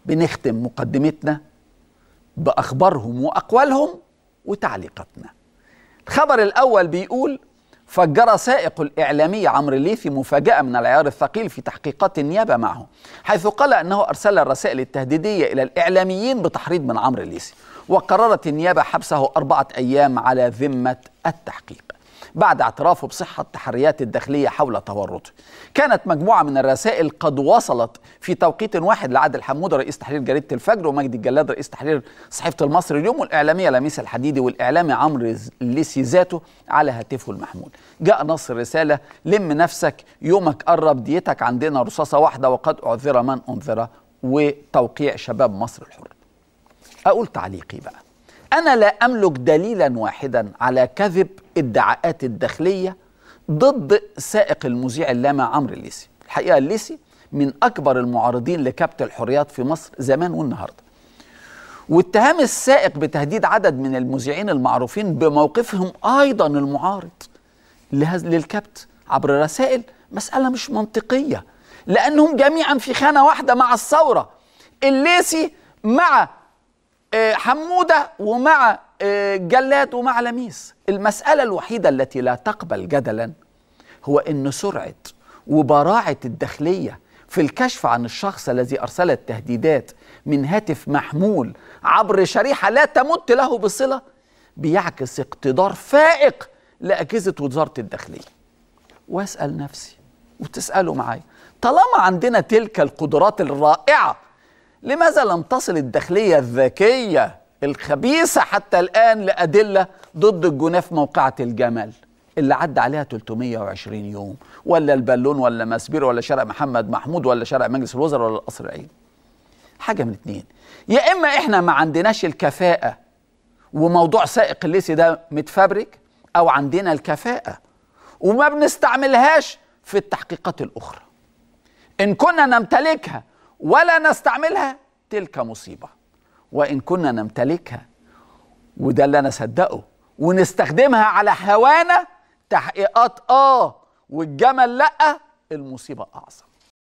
بنختم مقدمتنا بأخبارهم وأقوالهم وتعليقاتنا. الخبر الأول بيقول: فجر سائق الإعلامي عمرو الليثي مفاجأة من العيار الثقيل في تحقيقات النيابة معه، حيث قال أنه أرسل الرسائل التهديدية إلى الإعلاميين بتحريض من عمرو الليثي، وقررت النيابة حبسه 4 أيام على ذمة التحقيق بعد اعترافه بصحة تحريات الداخلية حول تورطه. كانت مجموعة من الرسائل قد وصلت في توقيت واحد لعادل حمودة رئيس تحرير جريدة الفجر، ومجدي الجلاد رئيس تحرير صحيفة المصري اليوم، والإعلامية لميس الحديدي، والإعلامي عمرو الليثي ذاته على هاتفه المحمول. جاء نص الرسالة: لم نفسك، يومك قرب، ديتك عندنا رصاصة واحدة، وقد أعذر من أنذر، وتوقيع شباب مصر الحر. أقول تعليقي بقى: أنا لا أملك دليلا واحدا على كذب ادعاءات الداخلية ضد سائق المذيع اللامع عمرو الليثي. الحقيقة الليثي من أكبر المعارضين لكبت الحريات في مصر زمان والنهاردة، واتهام السائق بتهديد عدد من المذيعين المعروفين بموقفهم أيضا المعارض للكبت عبر رسائل مسألة مش منطقية، لأنهم جميعا في خانة واحدة مع الثورة. الليثي مع حمودة ومع جلاد ومع لميس. المسألة الوحيدة التي لا تقبل جدلا هو أن سرعة وبراعة الداخلية في الكشف عن الشخص الذي أرسل التهديدات من هاتف محمول عبر شريحة لا تمت له بصلة بيعكس اقتدار فائق لأجهزة وزارة الداخلية. وأسأل نفسي وتسألوا معايا: طالما عندنا تلك القدرات الرائعة، لماذا لم تصل الداخلية الذكية الخبيثة حتى الآن لأدلة ضد الجناة موقعة الجمل اللي عدى عليها 320 يوم، ولا البالون، ولا مسبير، ولا شارع محمد محمود، ولا شارع مجلس الوزراء، ولا القصر العيني؟ حاجة من اتنين: يا إما إحنا ما عندناش الكفاءة وموضوع سائق الليثي ده متفبرك، أو عندنا الكفاءة وما بنستعملهاش في التحقيقات الأخرى. إن كنا نمتلكها ولا نستعملها تلك مصيبة، وإن كنا نمتلكها وده اللي أنا صدقه ونستخدمها على هوانا تحقيقات والجمل لأ، المصيبة أعظم.